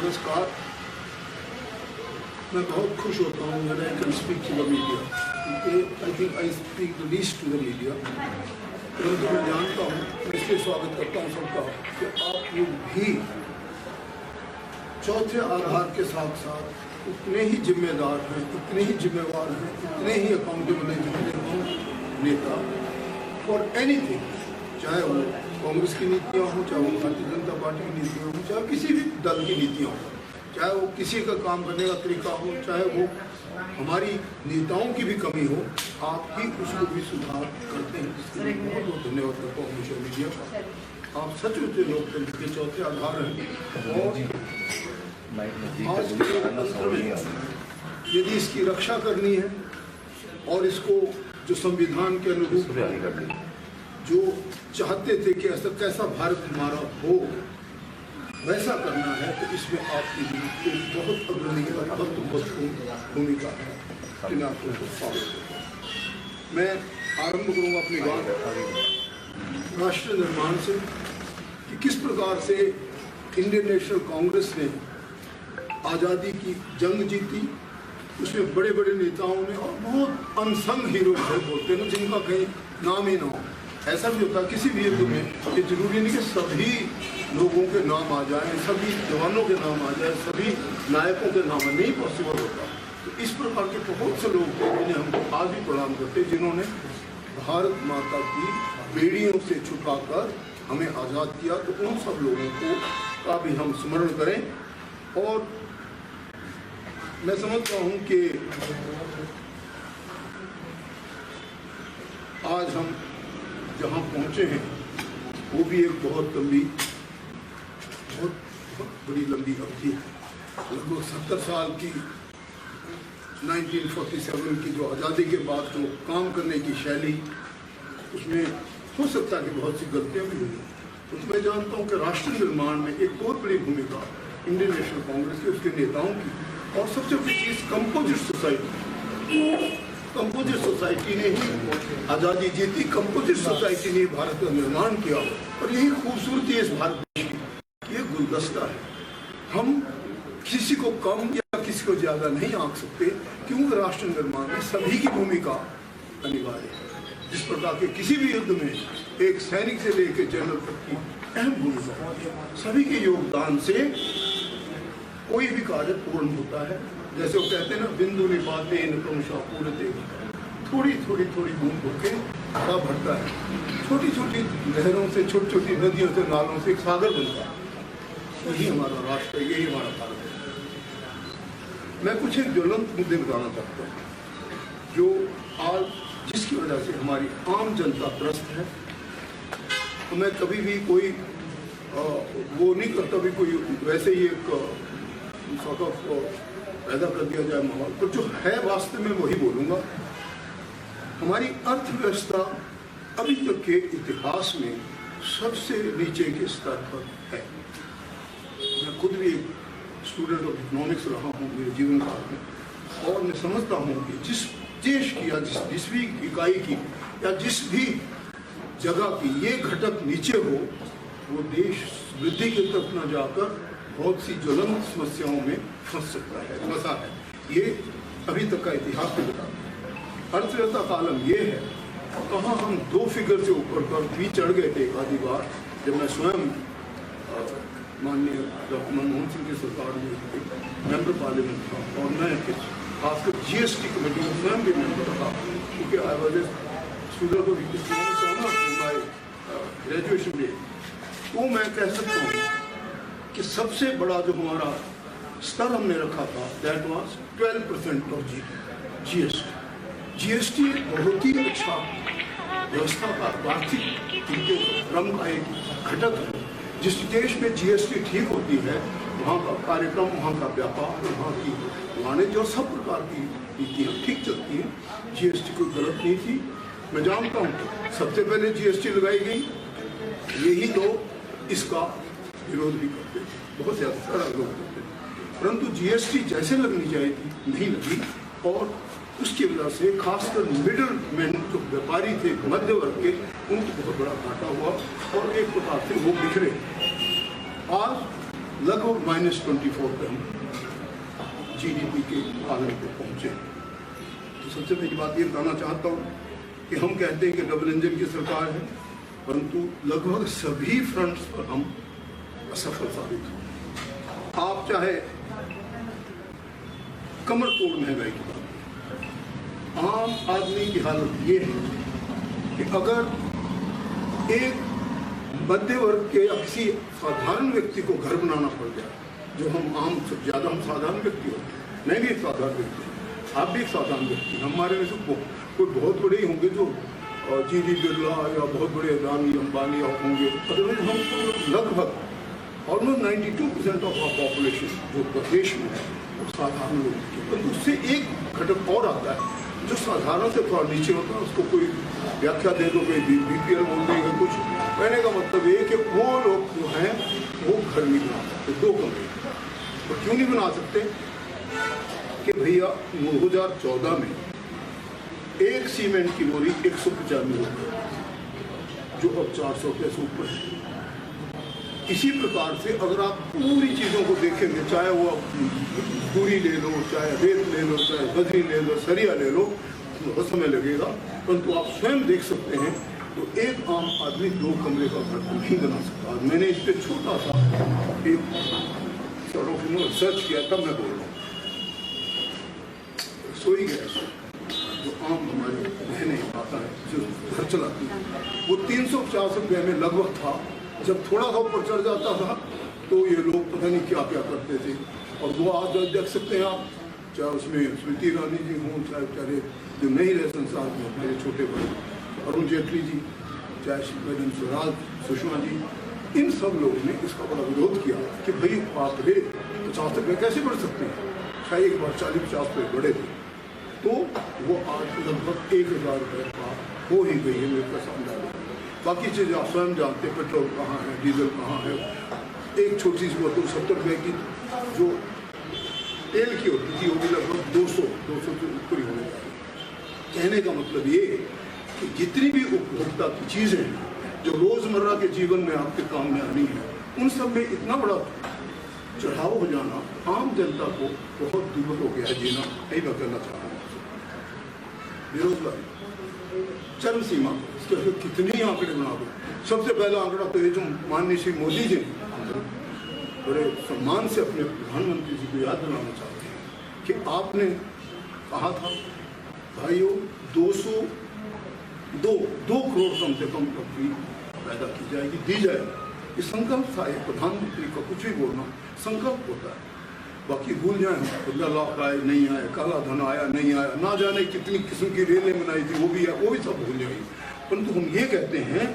नमस्कार। मैं बहुत खुश होता हूँ when I can speak to the media, क्योंकि I think I speak the least to the media। परंतु मैं जानता हूँ, मैं इसलिए स्वागत करता हूँ सबका कि आप लोग भी चौथे आधार के साथ साथ उतने ही जिम्मेदार हैं, उतने ही जिम्मेवार हैं, उतने ही अकाउंटेबल हैं जितने हम नेता फॉर एनीथिंग, चाहे वो कांग्रेस की नीतियाँ हों, चाहे वो भारतीय जनता पार्टी की नीतियाँ हों, चाहे किसी भी दल की नीतियाँ हों, चाहे वो किसी का काम करने का तरीका हो, चाहे वो हमारी नेताओं की भी कमी हो, आप ही उसको भी सुधार करते हैं। इसके लिए बहुत बहुत धन्यवाद करता हूँ सोशल मीडिया का। आप सचमुच लोकतंत्र के चौथे आधार हैं और आज के लोकतंत्र में यदि इसकी रक्षा करनी है और इसको जो संविधान के अनुरूप जो चाहते थे कि ऐसा कैसा भारत हमारा हो वैसा करना है, तो इसमें आपकी भी एक बहुत अग्रणी और महत्वपूर्ण भूमिका है। मैं आपको स्वागत करता हूँ। मैं आरंभ करूँगा अपनी बात राष्ट्र निर्माण से कि किस प्रकार से इंडियन नेशनल कांग्रेस ने आज़ादी की जंग जीती। उसमें बड़े बड़े नेताओं ने और बहुत अनसंग हीरो बोलते हैं जिनका कहीं नाम ही ना हो। ऐसा भी होता है किसी भी युद्ध में, ये जरूरी नहीं कि सभी लोगों के नाम आ जाएं, सभी जवानों के नाम आ जाएं, सभी नायकों के नाम नहीं पॉसिबल होता। तो इस प्रकार के बहुत से लोग थे जिन्हें हम आज भी प्रणाम करते, जिन्होंने भारत माता की बेड़ियों से छुपाकर हमें आज़ाद किया। तो उन सब लोगों को का भी हम स्मरण करें। और मैं समझता हूँ कि आज हम जहाँ पहुँचे हैं वो भी एक बहुत बड़ी लंबी अवधि है। लगभग 70 साल की 1947 की जो आज़ादी के बाद जो काम करने की शैली, उसमें हो सकता है कि बहुत सी गलतियाँ भी हुई। उसमें जानता हूँ कि राष्ट्र निर्माण में एक बहुत बड़ी भूमिका इंडियन नेशनल कांग्रेस के उसके नेताओं की, और सबसे बड़ी चीज़ कंपोजिट सोसाइटी ने ही आज़ादी जीती, कंपोजिट सोसाइटी ने भारत का निर्माण किया। और यही खूबसूरती है इस भारत देश की, ये गुलदस्ता है। हम किसी को कम या किसी को ज़्यादा नहीं आंक सकते, क्योंकि राष्ट्र निर्माण में सभी की भूमिका अनिवार्य है। जिस प्रकार के किसी भी युद्ध में एक सैनिक से लेकर जनरल तक की अहम भूमिका, सभी के योगदान से कोई भी कार्य पूर्ण होता है। जैसे वो कहते हैं ना, बिंदु निपाते न क्रमशः पूरते, थोड़ी थोड़ी थोड़ी बूंद होके का भरता है। छोटी छोटी लहरों से, छोटी छोटी नदियों से, नालों से एक सागर बनता है। यही हमारा राष्ट्र है, यही हमारा भारत है। मैं कुछ एक ज्वलंत मुद्दे बताना चाहता हूँ जो आज जिसकी वजह से हमारी आम जनता त्रस्त है। तो मैं कभी भी कोई वो नहीं करता भी कोई वैसे ही एक सॉर्ट ऑफ पैदा कर दिया जाए माहौल, पर जो है वास्तव में वही बोलूँगा। हमारी अर्थव्यवस्था अभी तक के इतिहास में सबसे नीचे के स्तर पर है। मैं खुद भी एक स्टूडेंट ऑफ इकोनॉमिक्स रहा हूँ मेरे जीवन काल में, और मैं समझता हूँ कि जिस देश की या जिस भी इकाई की या जिस भी जगह की ये घटक नीचे हो, वो देश वृद्धि की तरफ न जाकर बहुत सी ज्वलंत समस्याओं में फंसा है। ये अभी तक का इतिहास भी बताता है। अर्थव्यवस्था का आलम ये है, कहाँ हम 2 फिगर से ऊपर पर भी चढ़ गए थे एक आधी बार, जब मैं स्वयं माननीय डॉक्टर मनमोहन सिंह की सरकार में मेंबर पार्लियामेंट था, और मैं खासकर GST कमेटी में स्वयं भी मेंबर था, क्योंकि I was a student of economics by graduation day. तो मैं कह सकता हूँ कि सबसे बड़ा जो हमारा स्तर हमने रखा था, दैट वाज 12% ऑफ GST बहुत ही अच्छा व्यवस्था का आर्थिक क्रम का एक घटक है। जिस देश में GST ठीक होती है, वहाँ का कार्यक्रम, वहाँ का व्यापार, वहाँ की वाणिज्य और सब प्रकार की नीतियाँ ठीक चलती हैं। GST कोई गलत नहीं थी। मैं जानता हूँ सबसे पहले GST लगाई गई, यही लोग इसका विरोध भी करते थे, बहुत ज़्यादा लोग करते थे, परंतु GST जैसे लगनी चाहिए थी नहीं लगी, और उसकी वजह से खासकर मिडिल मैन जो व्यापारी थे, मध्य वर्ग के, उनको बहुत बड़ा घाटा हुआ और एक प्रकार से वो बिखरे। आज लगभग -24 पे हम GDP के आंकड़े पे पहुंचे। तो सबसे पहली बात ये बताना चाहता हूँ कि हम कहते हैं कि डबल इंजन की सरकार है, परंतु लगभग सभी फ्रंट्स पर हम असफल साबित हुए। आप चाहे कमर तोड़ महंगाई की बात, आम आदमी की हालत ये है कि अगर एक मध्य वर्ग के या किसी साधारण व्यक्ति को घर बनाना पड़ जाए, जो हम आम से ज़्यादा हम साधारण व्यक्ति होते हैं, मैं भी एक साधारण व्यक्ति हूँ, आप भी एक साधारण व्यक्ति हैं, हमारे में से कोई बहुत बड़े ही होंगे जो जी.डी. बिरला या बहुत बड़े अदानी अंबानी होंगे, अदरवाइज हम लगभग ऑलमोस्ट 92% ऑफ आवर पॉपुलेशन जो देश में है वो साधारण लोग हैं। तो उससे एक घटक और आता है जो साधारण से थोड़ा नीचे होता है, उसको कोई व्याख्या दे दो, कोई BPL बोल देंगे कुछ, कहने का मतलब ये कि वो लोग जो हैं वो घर नहीं बना सकते, 2 कमरे। तो क्यों नहीं बना सकते कि भैया 2014 में एक सीमेंट की बोरी 195 रुपये, जो अब 400 रुपये से ऊपर है। इसी प्रकार से अगर आप पूरी चीज़ों को देखेंगे, चाहे वो पूरी ले लो, चाहे रेत ले लो, चाहे बजरी ले लो, सरिया ले लो, बहुत समय लगेगा, परंतु आप स्वयं देख सकते हैं तो एक आम आदमी 2 कमरे का घर नहीं बना सकता। मैंने इस पर छोटा सा एक सर्च किया, तब मैं बोल रहा हूँ। रसोई गैस जो आम हमारे बहनें आता है, जो घर चलाती है, वो 350 रुपये में लगभग था। जब थोड़ा सा ऊपर चढ़ जाता था तो ये लोग पता नहीं क्या क्या करते थे। और वो आज देख सकते हैं आप, चाहे उसमें स्मृति ईरानी जी हों, चाहे जो नहीं रहे संसार में मेरे छोटे भाई अरुण जेटली जी, चाहे मैडम स्वराज सुषमा जी, इन सब लोगों ने इसका बड़ा विरोध किया कि भाई आप रे 50 रुपये कैसे बढ़ सकते हैं। शायद एक बार 40-50 रुपये बढ़े थे, तो वो आज लगभग 1000 रुपये का हो ही गई है मेरे पास अंदाजा। बाकी चीज़ें आप स्वयं जानते हैं, पेट्रोल कहाँ है, डीजल कहाँ है। एक छोटी सी बोतल 70 रुपये की जो तेल की होती थी वो भी लगभग 200 से ऊपर ही होने जा रही। कहने का मतलब ये कि जितनी भी उपभोक्ता की चीज़ें हैं जो रोज़मर्रा के जीवन में आपके काम में आनी है, उन सब में इतना बड़ा चढ़ाव हो जाना आम जनता को बहुत दूर हो गया है जीना। यही मैं कहना चाह रहा हूँ। बेरोजगारी चरम सीमा, इसके कितने आंकड़े बना दो। सबसे पहला आंकड़ा तो ये जो माननीय श्री मोदी जी बड़े सम्मान से अपने प्रधानमंत्री जी को याद दिलाना चाहते हैं कि आपने कहा था भाइयों 2 करोड़ कम से कम नौकरी पैदा की जाएगी, दी जाएगी। ये संकल्प था, एक प्रधानमंत्री का कुछ भी बोलना संकल्प होता है। बाकी भूल जाए 15 लाख आए नहीं आए, काला धन आया नहीं आया, ना जाने कितनी किस्म की रेलें बनाई थी, वो भी सब भूल जाएगी। परंतु हम ये कहते हैं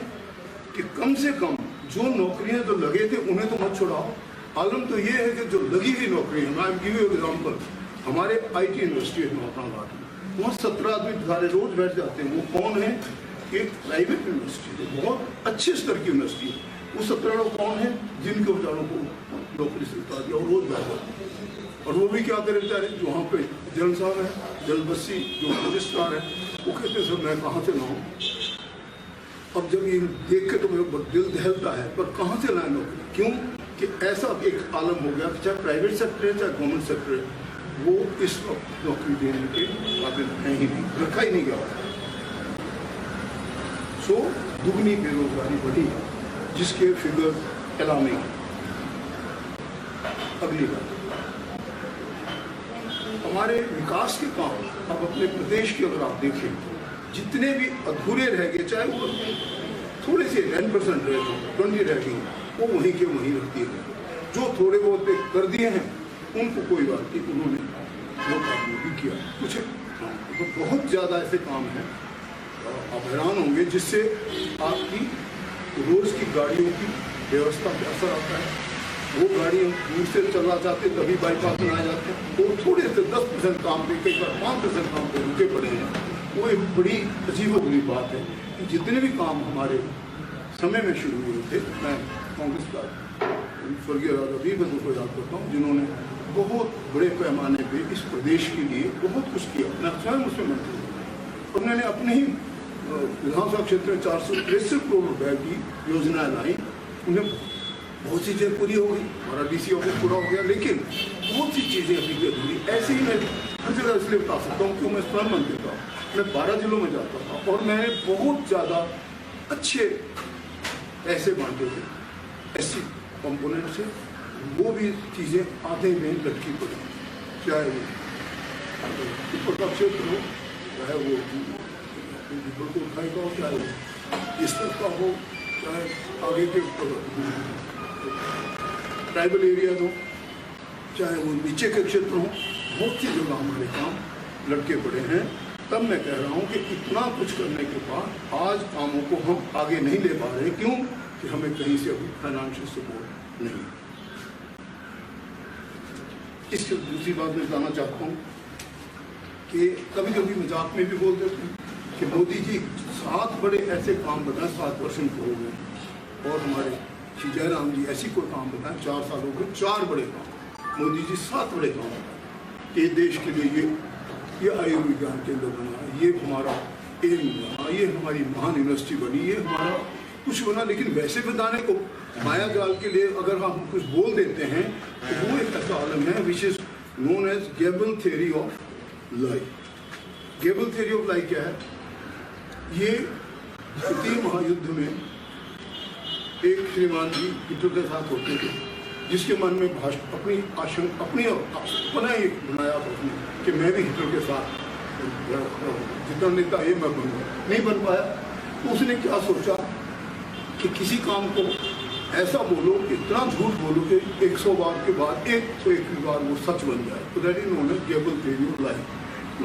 कि कम से कम जो नौकरियां जो लगे थे उन्हें तो मत छुड़ाओ। आलम तो ये है कि जो लगी हुई नौकरी, मैं गिव यू एग्जाम्पल, हमारे IT यूनिवर्सिटी है नौकराबाद में, वहाँ 17 आदमी सारे रोज बैठ जाते हैं। वो कौन है? एक प्राइवेट यूनिवर्सिटी है, बहुत अच्छे स्तर की यूनिवर्सिटी है। वो 17 लोग कौन है जिनके बेचारों को नौकरी से उतार दिया और रोज बैठ जाते हैं। और वो भी क्या करें बेचारे, जो वहाँ पे जल साहब है, जल बस्सी जो रजिस्ट्रार है, वो कहते हैं सर मैं कहाँ से लाऊँ। अब जब ये देख के तो मेरा दिल दहलता है, पर कहाँ से लाए नौकरी? क्यों कि ऐसा एक आलम हो गया कि चाहे प्राइवेट सेक्टर है चाहे गवर्नमेंट सेक्टर है, वो इस वक्त नौकरी देने के काबिल है ही नहीं, रखा ही नहीं गया। सो दुगनी बेरोजगारी बढ़ी, जिसके फिगर एलार्मिंग। अगली बात, हमारे विकास के काम अब अपने प्रदेश के अगर आप देखें, जितने भी अधूरे रह गए, चाहे वो थोड़े से 10% रह गए, 20 रह गई, वो वहीं के वहीं रखती है। जो थोड़े बहुत कर दिए हैं उनको कोई बात नहीं, उन्होंने वो काम भी किया। कुछ तो बहुत ज़्यादा ऐसे काम हैं, आप हैरान होंगे, जिससे आपकी रोज़ की गाड़ियों की व्यवस्था पर असर आता है। वो गाड़ी हम दूर से चलना चाहते तभी बाईपास में आ जाते हैं, तो थोड़े से 10% काम पे, कई बार 5% काम पे रुके पड़े हैं। वो एक बड़ी अजीब बात है कि जितने भी काम हमारे समय में शुरू हुए थे, मैं कांग्रेस का स्वर्गीय राजा वीर भद्र को याद करता हूँ, जिन्होंने बहुत बड़े पैमाने पे इस प्रदेश के लिए बहुत कुछ किया। मैं स्वयं उसमें मंत्री हूँ। उन्होंने अपने ही विधानसभा क्षेत्र में 463 करोड़ रुपए की योजनाएं लाई। उन्हें बहुत सी चीज़ें पूरी हो गई, हमारा डीसी ऑफिस पूरा हो गया, लेकिन बहुत सी चीज़ें अभी भी अधूरी। ऐसे ही मैं हर जगह इसलिए बता सकता हूँ कि मैं स्वयं मंत्री था, मैं 12 जिलों में जाता था और मैंने बहुत ज़्यादा अच्छे पैसे बांटे थे ऐसी कंपोनेंट से, वो भी चीज़ें आधे में लटकी पड़ी, चाहे वो ऊपर का क्षेत्र हो, चाहे वो उठाई का हो, चाहे वो इस तरफ का हो, चाहे आगे के ट्राइबल एरिया हो, चाहे वो नीचे के क्षेत्र हो, बहुत सी जगह हमारे काम लटके पड़े हैं। तब मैं कह रहा हूँ कि इतना कुछ करने के बाद आज कामों को हम आगे नहीं ले पा रहे। क्यों? कि हमें कहीं से अभी फाइनेंशियल सपोर्ट नहीं। इससे दूसरी बात मैं बताना चाहता हूँ कि कभी कभी मजाक में भी बोल देते हैं कि मोदी जी 7 बड़े ऐसे काम बताएं 7% हो गए, और हमारे श्री जयराम जी ऐसी कोई काम बताएं 4 सालों के 4 बड़े काम। मोदी जी 7 बड़े काम बताएं। ये देश के लिए ये आयुर्विज्ञान केंद्र बना, ये हमारा एम बना, ये हमारी महान यूनिवर्सिटी बनी, ये हमारा कुछ बना। लेकिन वैसे बताने को माया जाल के लिए अगर हम कुछ बोल देते हैं तो वो एक ऐसा आलम है which is known as Goebbels theory of lie. Goebbels theory of lie क्या है? ये द्वितीय महायुद्ध में एक श्रीमान जी हिटलर के साथ होते थे, जिसके मन में अपनी आशंका, अपनी अपना ही बनाया कि मैं भी हिटलर के साथ जितना नेता ये मैं बनूंगा, नहीं बन पाया। तो उसने क्या सोचा कि किसी काम को ऐसा बोलो, इतना झूठ बोलो कि 100 बार के बाद एक बार वो सच बन जाए। तो that is known as Goebbels theory of lie.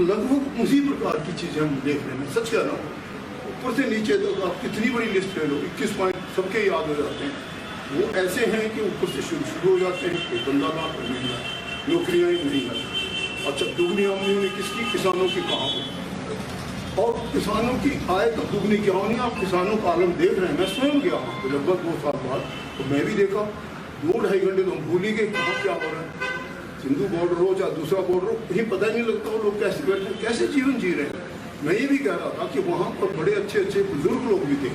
लगभग उसी प्रकार की चीज़ें हम देख रहे हैं। सच कह रहा हूँ, ऊपर से नीचे तक आप कितनी बड़ी लिस्ट ले लो, 21 पॉइंट सबके याद हो जाते हैं। वो ऐसे हैं कि ऊपर से शुरू हो जाते हैं कि 15 लाख नहीं है, नौकरियाँ ही नहीं है। अच्छा, दुगनी आमदनी किसकी? किसानों की कहाँ हो? और किसानों की आय तो दुगनी क्या होनी? आप किसानों का आलम देख रहे हैं। मैं स्वयं गया वहाँ पर लगभग 2 साल बाद, तो मैं भी देखा 2-2.5 घंटे तो हम भूल ही गए कहाँ क्या हो रहा है। सिंधु बॉर्डर हो चाहे दूसरा बॉर्डर हो, कहीं पता ही नहीं लगता वो लोग कैसे बैठे, कैसे जीवन जी रहे हैं। मैं ये भी कह रहा था कि वहाँ पर बड़े अच्छे अच्छे बुजुर्ग लोग भी थे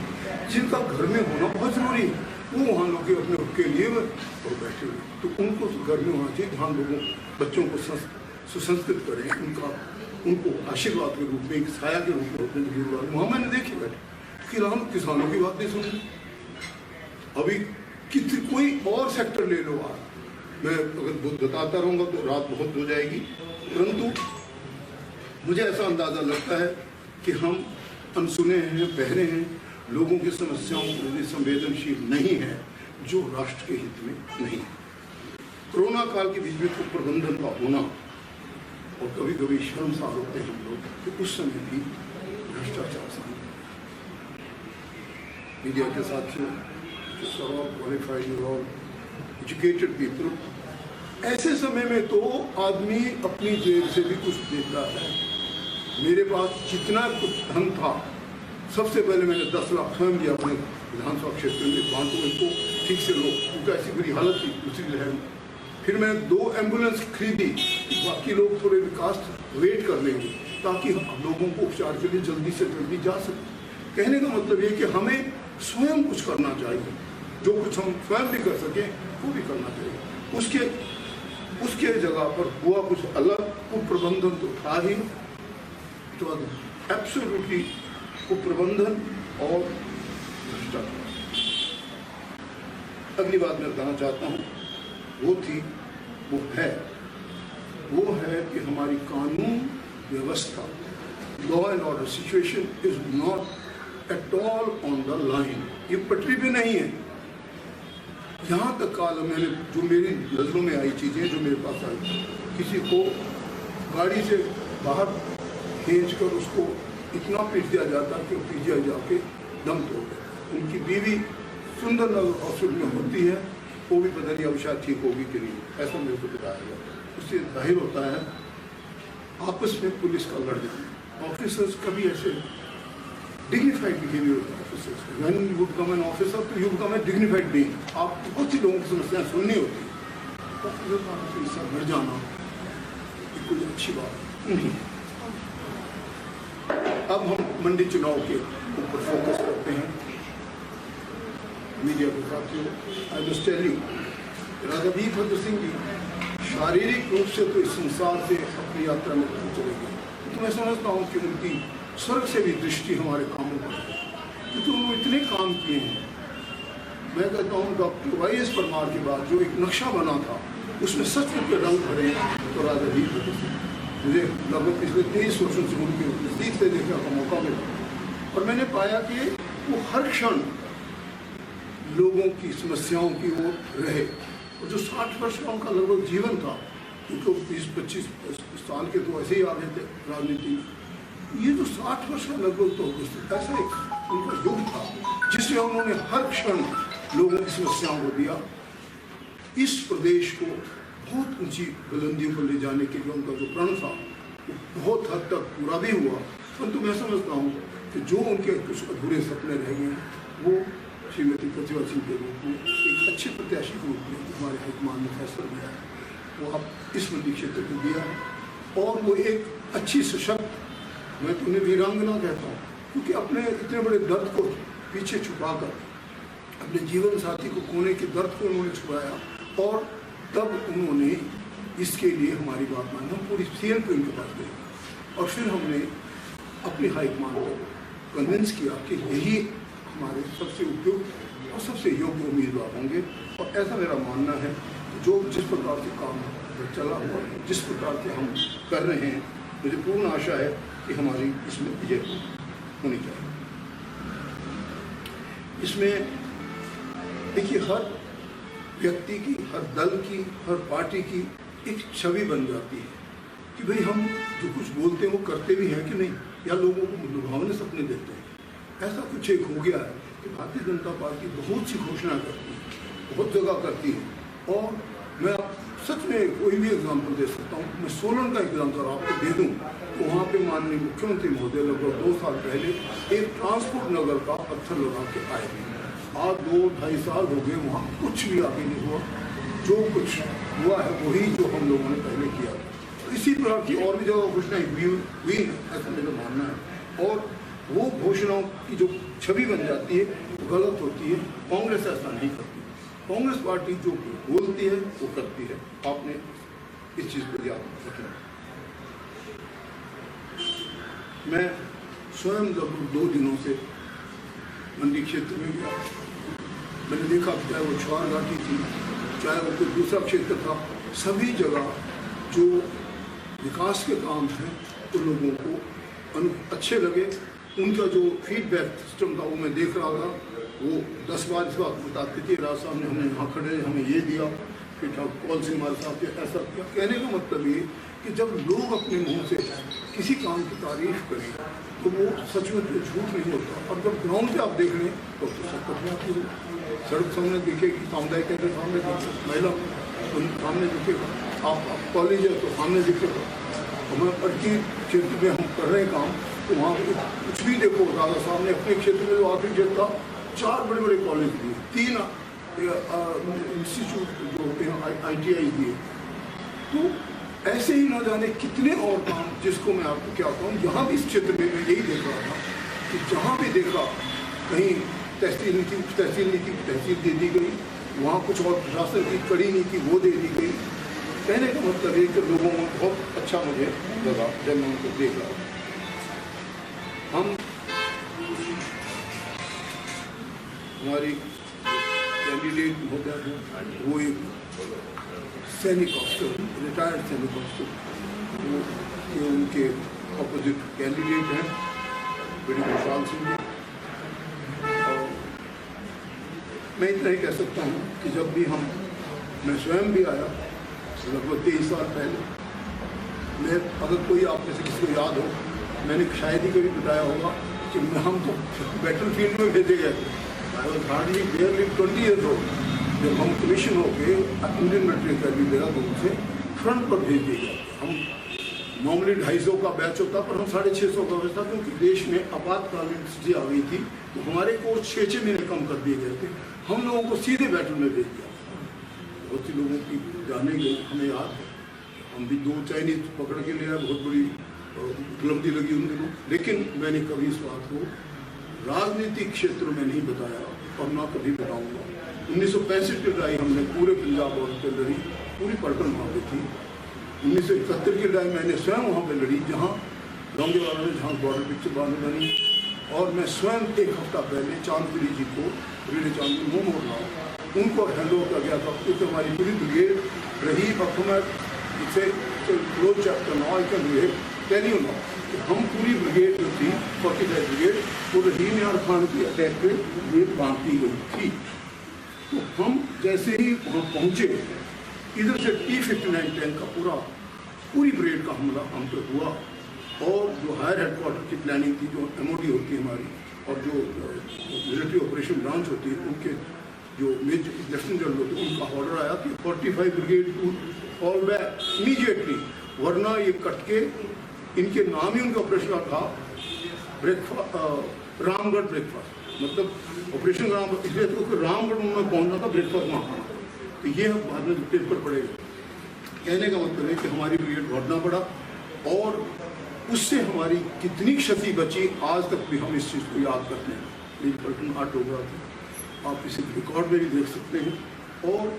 जिनका घर में होना बहुत जरूरी है। वो वहाँ लोग अपने के लिए और बैठे हुए, तो उनको घर में होना चाहिए जहाँ लोगों बच्चों को सुसंस्कृत करें, उनको आशीर्वाद के रूप में, एक छाया के रूप में अपने वहाँ मैंने देखे बैठे कि हम किसानों की बात नहीं सुन। अभी कोई और सेक्टर ले लो आप, मैं अगर बताता रहूँगा तो रात बहुत हो जाएगी, परंतु मुझे ऐसा अंदाज़ा लगता है कि हम अनसुने हैं, बहरे हैं, लोगों की समस्याओं के लिए संवेदनशील नहीं है, जो राष्ट्र के हित में नहीं है। कोरोना काल के बीच में तो प्रबंधन का होना, और कभी कभी शर्मसार होते हैं हम लोग कि उस समय भी भ्रष्टाचार सामने। मीडिया के साथियों, क्वालिफाइड और एजुकेटेड पीपल, ऐसे समय में तो आदमी अपनी जेब से भी कुछ देता है। मेरे पास जितना कुछ धन था, सबसे पहले मैंने 10 लाख स्वयं दिया अपने विधानसभा क्षेत्र में, बांटो इनको ठीक से लो, क्योंकि ऐसी बुरी हालत थी दूसरी लहर में। फिर मैंने 2 एम्बुलेंस खरीदी, बाकी लोग थोड़े विकास वेट कर लेंगे ताकि लोगों को उपचार के लिए जल्दी से जल्दी जा सके। कहने का मतलब ये कि हमें स्वयं कुछ करना चाहिए, जो कुछ हम स्वयं भी कर सकें वो भी करना चाहिए। उसके जगह पर हुआ कुछ अलग, कुप्रबंधन तो था ही, तो एब्सोल्युटली कुप्रबंधन और भ्रष्टाचार। अगली बात मैं बताना चाहता हूँ, वो है कि हमारी कानून व्यवस्था, law and order situation is not at all on the line. ये पटरी पे नहीं है। यहाँ तक काल मैंने जो मेरी नजरों में आई चीज़ें, जो मेरे पास आई, किसी को गाड़ी से बाहर खींच कर उसको इतना पीट दिया जाता कि पीछे जाके दम तोड़ गए। उनकी बीवी सुंदर नगर हॉस्पिटल में होती है, वो भी पता नहीं अब शायद ठीक होगी कि नहीं, ऐसा मेरे को बताया गया। उससे जाहिर होता है आपस में पुलिस का लड़ जाना। ऑफिसर्स कभी ऐसे डिग्निफाइड बिहेवियर होता है officers. When you would come an officer तो you come an dignified being. आप बहुत सी लोगों की समस्याएं सुननी होती है, ऑफिसर लड़ जाना कोई अच्छी बात नहीं। अब हम मंडी चुनाव के ऊपर फोकस करते हैं। मीडिया के साथियों, आई मस्ट टेल यू, राजा वीरभद्र सिंह जी शारीरिक रूप से तो इस संसार से अपनी यात्रा में चले गए, तो मैं समझता हूँ कि उनकी स्वर्ग से भी दृष्टि हमारे कामों पर है, क्योंकि उन्होंने इतने काम किए हैं। मैं कहता हूँ डॉक्टर वाई.एस. परमार के बाद जो एक नक्शा बना था उसमें सचमुच के रंग भरे तो राजा वीरभद्र सिंह। मुझे लगभग पिछले 23 वर्षों से उनके नज़दीक से देखने का मौका मिला और मैंने पाया कि वो हर क्षण लोगों की समस्याओं की ओर रहे। और जो 60 वर्ष का उनका लगभग जीवन था, उनको 20-25 साल के तो ऐसे ही आ गए थे राजनीति में, ये जो 60 वर्ष का लगभग तो ऐसा एक उनका युग था जिसमें उन्होंने हर क्षण लोगों की समस्याओं को दिया। इस प्रदेश को बहुत ऊंची बुलंदियों पर ले जाने के लिए उनका जो प्रण था वो बहुत हद तक पूरा भी हुआ, परंतु मैं समझता हूँ कि जो उनके कुछ अधूरे सपने रह गए वो श्रीमती प्रतिभा सिंह के रूप में एक अच्छे प्रत्याशी के रूप में हमारे हाईकमान ने फैसला लिया है, वो आप इस मंडी क्षेत्र को दिया है। और वो एक अच्छी सशक्त, मैं तो उन्हें वीरांगना कहता हूँ, क्योंकि अपने इतने बड़े दर्द को पीछे छुपाकर अपने जीवन साथी को खोने के दर्द को उन्होंने छुपाया और तब उन्होंने इसके लिए हमारी बात मानी। हम पूरी सीएम को इनके पास गए और फिर हमने अपने हाईकमान को कन्विंस किया कि यही हमारे सबसे उपयुक्त और सबसे योग्य उम्मीदवार होंगे। और ऐसा मेरा मानना है जो जिस प्रकार से काम चला हुआ, जिस प्रकार से हम कर रहे हैं, मुझे पूर्ण आशा है कि हमारी इसमें विजय होनी चाहिए। इसमें देखिए, हर व्यक्ति की, हर दल की, हर पार्टी की एक छवि बन जाती है कि भाई हम जो कुछ बोलते हैं वो करते भी हैं कि नहीं, या लोगों को लुभावने सपने देते हैं। ऐसा कुछ एक हो गया है कि भारतीय जनता पार्टी बहुत सी घोषणा करती है, बहुत जगह करती है। और मैं सच में कोई भी एग्जाम्पल दे सकता हूँ। मैं सोलन का एग्जाम्पल आपको दे दूँ तो वहाँ पे माननीय मुख्यमंत्री महोदय लगभग 2 साल पहले एक ट्रांसपोर्ट नगर का पत्थर लगा के आए थे। आज 2-2.5 साल हो गए, वहाँ कुछ भी आगे नहीं हुआ। जो कुछ हुआ है वही जो हम लोगों ने पहले किया। तो इसी प्रकार की और भी जगह घोषणाएं हुई है, ऐसा मेरा मानना है। और वो घोषणाओं की जो छवि बन जाती है वो गलत होती है। कांग्रेस ऐसा नहीं करती। कांग्रेस पार्टी जो बोलती है वो करती है। आपने इस चीज़ को याद रखना। मैं स्वयं लगभग 2 दिनों से मंडी क्षेत्र में गया। मैंने देखा चाहे वो छुआर घाटी थी, चाहे वो कोई दूसरा क्षेत्र था, सभी जगह जो विकास के काम हैं तो लोगों को अच्छे लगे। उनका जो फीडबैक सिस्टम था वो मैं देख रहा था। वो 10 बार इस बात बताते थे, राज साहब ने हमें यहाँ खड़े हमें ये दिया, फिर कौन सिंह हमारे साथ ऐसा किया। कहने का मतलब ये कि जब लोग अपने मुंह से किसी काम की तारीफ करें तो वो सचमुच में झूठ नहीं होता। और जब ग्राउंड पे आप देख लें तो सब आती है। सड़क सामने दिखेगी, सामुदायिक केंद्र सामने दिखेगा, महिला सामने दिखेगा, आप कॉलेज है तो सामने दिखेगा। हमारे पड़की क्षेत्र में हम कर रहे हैं काम तो वहाँ कुछ भी देखो, दादा साहब ने अपने क्षेत्र में जो आखिरी क्षेत्र था 4 बड़े कॉलेज दिए, 3 इंस्टीट्यूट जो होते हैं ITI दिए। तो ऐसे ही न जाने कितने और काम, जिसको मैं आपको क्या कहूँ, यहाँ भी इस क्षेत्र में मैं यही देख रहा था कि जहाँ भी देखा कहीं तहसील तहसील दे दी गई, वहाँ कुछ और प्रशासन की कड़ी नीति वो दे दी गई। कहने का मतलब ये कि लोगों में बहुत अच्छा मुझे लगा जब मैं उनको देख रहा। हम हमारी कैंडिडेट महोदय हैं, वो एक सैनिक अफसर, रिटायर्ड सैनिक अफसर, वो उनके अपोजिट कैंडिडेट हैं बड़ी विशाल सिंह। और मैं इतना ही कह सकता हूँ कि जब भी मैं स्वयं भी आया लगभग 23 साल पहले, मैं अगर कोई आप में से किसी को याद हो, मैंने शायद ही कभी बताया होगा कि हम तो बैटल फील्ड में भेजे गए थे। I was hardly barely 20 years old जब हम कमीशन होकर इंडियन मिलिट्री अकेडमी देहरादून से फ्रंट पर भेज दिए गए। हम नॉर्मली 250 का बैच होता पर हम 650 का बैच था, क्योंकि देश में आपातकालीन स्थिति आ गई थी तो हमारे कोर्स 6 महीने कम कर दिए गए थे। हम लोगों को सीधे बैटल में भेज दिया। बहुत सी लोगों की जाने गई, हमें याद है, हम भी 2 चाइनीज पकड़ के ले आए, बहुत बड़ी उपलब्धि लगी उन दिनों। लेकिन मैंने कभी इस बात को राजनीतिक क्षेत्र में नहीं बताया और ना कभी बताऊंगा। 1965 की लड़ाई हमने पूरे पंजाब बॉर्डर पर लड़ी, पूरी पलटन वहाँ पे थी। 1971 की लड़ाई मैंने स्वयं वहाँ पे लड़ी, जहाँ लौंगेवाला ने जहाँ बॉर्डर पिक्चर बांध बनी, और मैं स्वयं एक हफ्ता पहले चांदपुरी जी को, रीढ़े चांदपुरी मुँह मोड़ रहा हूँ, उनको हैंड ओवर कर गया था, क्योंकि हमारी पूरी ब्रिगेड रही अफमत इसे close chapter now I can tell you now कि हम पूरी ब्रिगेड जो थी 45 ब्रिगेड वो रहीम यार खान की अटैक पे ये बांटी गई थी। तो हम जैसे ही वहाँ पहुँचे, इधर से T-59 टैंक का पूरी ब्रिगेड का हमला हम पे हुआ, और जो हायर हेडक्वार्टर की प्लानिंग थी, जो MOD होती है हमारी, और जो मिलिट्री ऑपरेशन ब्रांच होती है, उनके जो मेजर लेफ्टिनेंट जनरल होते हैं, उनका ऑर्डर आया कि 45 brigade to fall back immediately, वरना ये कट के, इनके नाम ही उनके ऑपरेशन का था ब्रेकफास्ट, रामगढ़ ब्रेकफास्ट, मतलब ऑपरेशन रामगढ़ इसलिए तो कि रामगढ़ में पहुंचना था, ब्रेकफास्ट वहाँ। तो ये बाद में पेपर पड़ेगा। कहने का मतलब है कि हमारी ब्रिगेड बढ़ना पड़ा, और उससे हमारी कितनी क्षति बची आज तक भी हम इस चीज़ को याद करते हैं। मेरी पलटन 8 हो गया था, आप इसे रिकॉर्ड में भी देख सकते हैं। और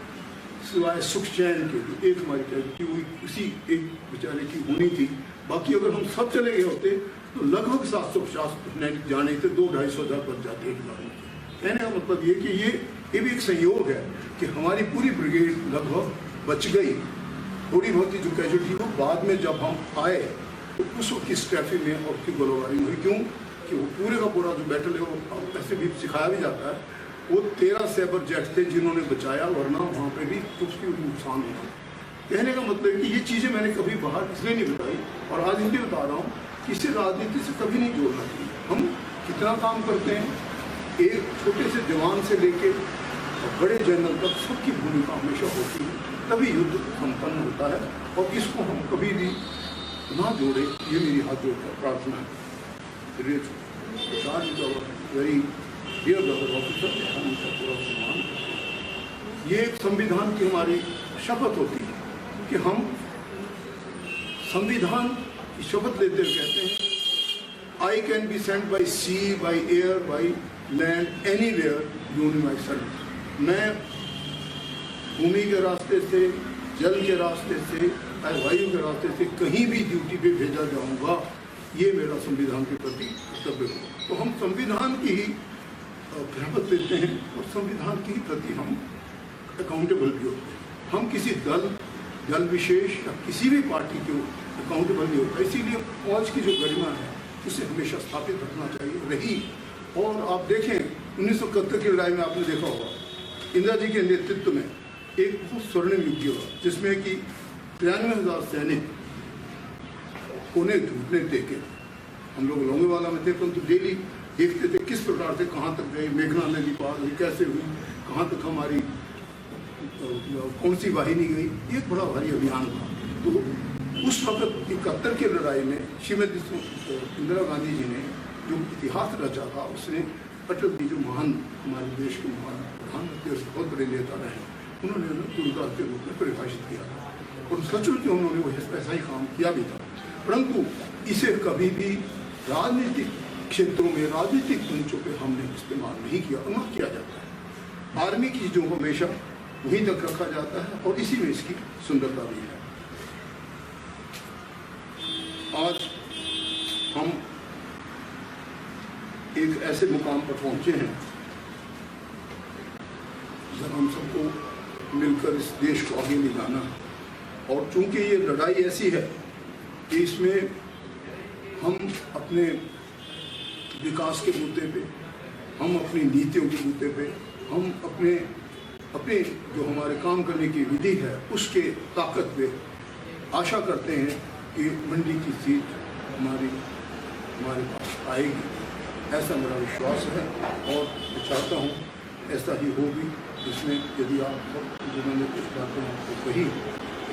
सिवाय सुख चैन के लिए एक हमारी ट्रेजिडी हुई, उसी एक बेचारे की होनी थी। बाकी अगर हम सब चले गए होते तो लगभग 750 जाने थे, 200-250 हज़ार बच जाते एक बार में। कहने का मतलब ये कि ये भी एक संयोग है कि हमारी पूरी ब्रिगेड लगभग बच गई। थोड़ी बहुत ही जो कैजुअलिटी हो बाद में जब हम आए तो उस वक्त की स्ट्रैफी में और उसकी गोलाबारी हुई। क्यों कि वो पूरे का पूरा जो बैटल है वो ऐसे भी सिखाया भी जाता है, वो 13 सैबर जेट थे जिन्होंने बचाया, वरना वहाँ पे भी कुछ भी नुकसान हुआ। कहने का मतलब है कि ये चीज़ें मैंने कभी बाहर इसलिए नहीं बताई, और आज इसलिए बता रहा हूँ कि इसे राजनीति से कभी नहीं जोड़ना चाहिए। हम कितना काम करते हैं, एक छोटे से जवान से लेके बड़े जनरल तक सबकी भूमिका हमेशा होती है, तभी युद्ध संपन्न होता है। और इसको हम कभी भी ना जोड़े, ये मेरी हाथ जोड़कर प्रार्थना है। वेरी डियर ब्रदर ऑफिसर, हम उनका पूरा सम्मान। ये एक संविधान की हमारी शपथ होती है कि हम संविधान की शपथ लेते हुए कहते हैं, I can be sent by sea, by air, by land, anywhere in my service. मैं भूमि के रास्ते से, जल के रास्ते से, वायु के रास्ते से कहीं भी ड्यूटी पे भेजा जाऊंगा, ये मेरा संविधान के प्रति कर्तव्य हो। तो हम संविधान की ही शपथ लेते हैं, और संविधान की प्रति हम अकाउंटेबल भी होते हैं। हम किसी दल विशेष या किसी भी पार्टी को अकाउंटेबल नहीं होता। इसीलिए फौज की जो गरिमा है उसे हमेशा स्थापित रखना चाहिए रही। और आप देखें 1971 की लड़ाई में आपने देखा होगा, इंदिरा जी के नेतृत्व में एक बहुत स्वर्णिम युग हुआ, जिसमें कि 93,000 सैनिक कोने घुटने टेके। हम लोग लौंगेवाला में थे, परंतु डेली देखते थे किस प्रकार से कहाँ तक गए, मेघना नदी पार हुई, कैसे हुई, कहाँ तक हमारी कौन सी वाहिनी गई। एक बड़ा भारी अभियान था। तो उस वक्त 71 की लड़ाई में श्रीमती इंदिरा गांधी जी ने जो इतिहास रचा था, उसने अटल जी जो महान हमारे देश के महान प्रधानमंत्री और बहुत बड़े नेता रहे, उन्होंने गुरुदास के रूप में परिभाषित किया था, और सचमुच उन्होंने वो ऐसा ही काम किया भी था। परंतु इसे कभी भी राजनीतिक क्षेत्रों में, राजनीतिक मंचों पे हमने इस्तेमाल नहीं किया और न किया जाता है। आर्मी की चीज़ों को हमेशा वहीं तक रखा जाता है, और इसी में इसकी सुंदरता भी है। आज हम एक ऐसे मुकाम पर पहुंचे हैं जब हम सबको मिलकर इस देश को आगे ले जाना है। और चूंकि ये लड़ाई ऐसी है कि इसमें हम अपने विकास के मुद्दे पे, हम अपनी नीतियों के मुद्दे पे, हम अपने जो हमारे काम करने की विधि है उसके ताकत पे आशा करते हैं कि मंडी की सीट हमारे पास आएगी। ऐसा मेरा विश्वास है, और मैं चाहता हूँ ऐसा ही हो भी। इसमें यदि आप जिन्होंने कुछ बातें आपको कही,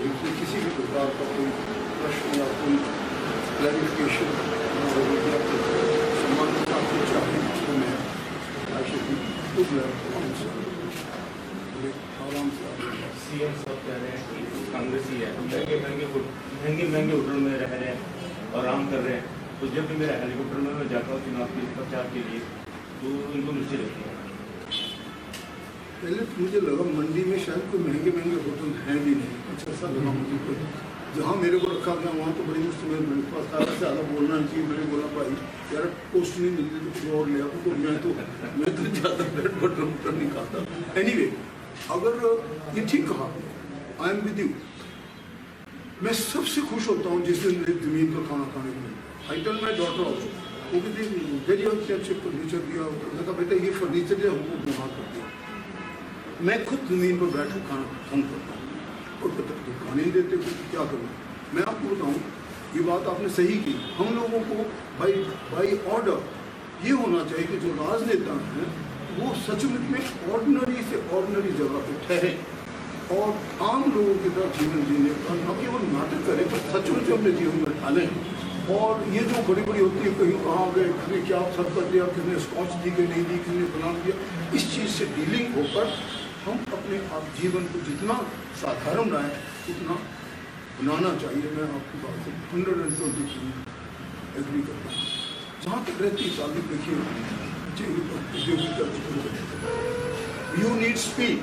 इसमें किसी भी प्रकार का कोई प्रश्न या कोई क्लैरिफिकेशन सम्मान के साथ चाहें तो मैं आराम से सीएम साहब कह रहे हैं कि कांग्रेसी है, महंगे होटल में रह रहे हैं और आराम कर रहे हैं। तो जब भी मेरा हेलीकॉप्टर में मैं जाता हूँ चुनाव के प्रचार के लिए, तो इनको नीचे रखते हैं। पहले तो मुझे लगा मंडी में शायद कोई महंगे होटल हैं भी नहीं, कुछ ऐसा लगा मुझे। कोई जहाँ मेरे को रखा गया वहाँ तो बड़ी मुश्किल मेरे पास ज़्यादा से ज़्यादा बोलना चाहिए। मैंने बोला भाई यार पोस्ट नहीं मिलती तो कुछ और ले आओ, तो मैं तो ज़्यादा ब्रेड बटर नहीं खाता। एनीवे, अगर ये ठीक कहा, आई एम विद यू। मैं सबसे खुश होता हूँ जिस दिन मेरी ज़मीन पर खाना खाने को मिलता। I tell my daughter also, वो भी वेरी अच्छे फर्नीचर दिया। मैं कहा बेटा ये फर्नीचर जो हमको बीमार कर दिया। मैं खुद ज़मीन पर बैठ कर खाना पसंद करता हूँ, और पता तो खाने ही देते कुछ, क्या करूँ। मैं आपको बताऊँ, ये बात आपने सही की। हम लोगों को बाई ऑर्डर ये होना चाहिए कि जो राजनेता हैं वो सचमुच में ऑर्डिनरी से ऑर्डिनरी जगह पर ठहरे और आम लोगों की तरह जीवन जीने का न केवल नाटक करें पर सचमुच अपने जीवन में ढालें। और ये जो बड़ी बड़ी होती है, कहीं कहाँ गए, किसने क्या सब कर दिया, किसने स्कॉच दी कि नहीं दी, किसने बना दिया, इस चीज़ से डीलिंग होकर हम अपने आप जीवन को जितना साधारण बनाएं उतना बनाना चाहिए। मैं आपकी बात से 120% एग्री करता हूँ। जहाँ तक रहती है चालू देखिए, यू नीड स्पीड।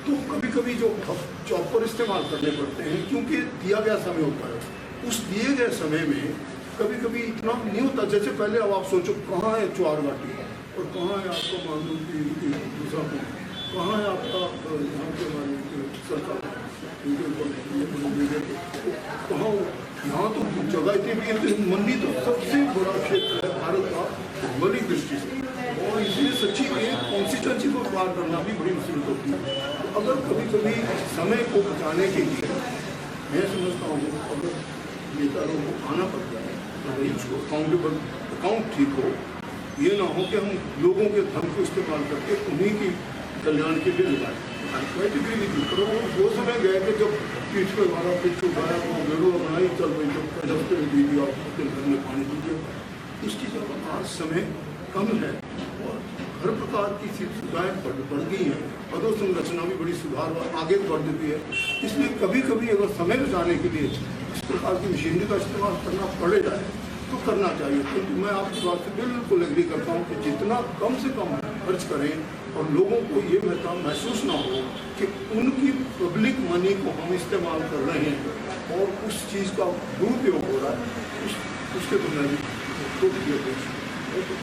तो कभी कभी जो चॉपर इस्तेमाल करने पड़ते हैं क्योंकि दिया गया समय होता है। उस दिए गए समय में कभी कभी इतना नहीं होता। जैसे पहले अब आप सोचो कहाँ है चुआर घाटी और कहाँ है आपका मान लो कि दूसरा पॉइंट, कहाँ है आपका यहाँ के हमारे सरकार, कहाँ यहाँ तो जगह इतनी भी है। मंडी तो सबसे बड़ा क्षेत्र है भारत का भौगोलिक दृष्टि से, और इसलिए सच्ची एक कॉन्स्टिट्यूंसी को पार करना भी बड़ी मुश्किल होती है। तो अगर कभी कभी समय को बचाने के लिए मैं समझता हूँ अगर नेता लोगों को आना पड़ता है तो उसको अकाउंट ठीक हो। ये ना हो कि हम लोगों के धन को इस्तेमाल करके उन्हीं की कल्याण के लिए लगाए। पर वो समय गए कि जब पीठ पे मारा, पीठ उठाया, वो वीडियो बनाई, चल रही जब जब दे दिया घर में पानी दीजिए। इसकी जब आज समय कम है और हर प्रकार की सुविधाएँ बढ़ गई हैं, अधोसंरचना भी बड़ी सुधार आगे बढ़ देती है। इसलिए कभी कभी अगर समय बचाने के लिए इस प्रकार की मशीनरी का इस्तेमाल करना पड़े जाए तो करना चाहिए। क्योंकि मैं आपकी बात से बिल्कुल एग्री करता हूँ कि जितना कम से कम खर्च करें और लोगों को ये महसूस ना हो कि उनकी पब्लिक मनी को हम इस्तेमाल कर रहे हैं और उस चीज़ का दुरुपयोग हो रहा है, उसके तो मैं तो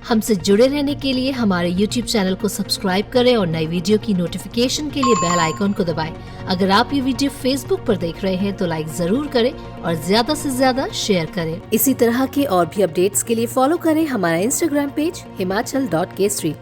हमसे जुड़े रहने के लिए हमारे YouTube चैनल को सब्सक्राइब करें और नई वीडियो की नोटिफिकेशन के लिए बेल आइकॉन को दबाएं। अगर आप ये वीडियो Facebook पर देख रहे हैं तो लाइक जरूर करें और ज्यादा से ज्यादा शेयर करें। इसी तरह के और भी अपडेट्स के लिए फॉलो करें हमारा Instagram पेज himachal.kesri।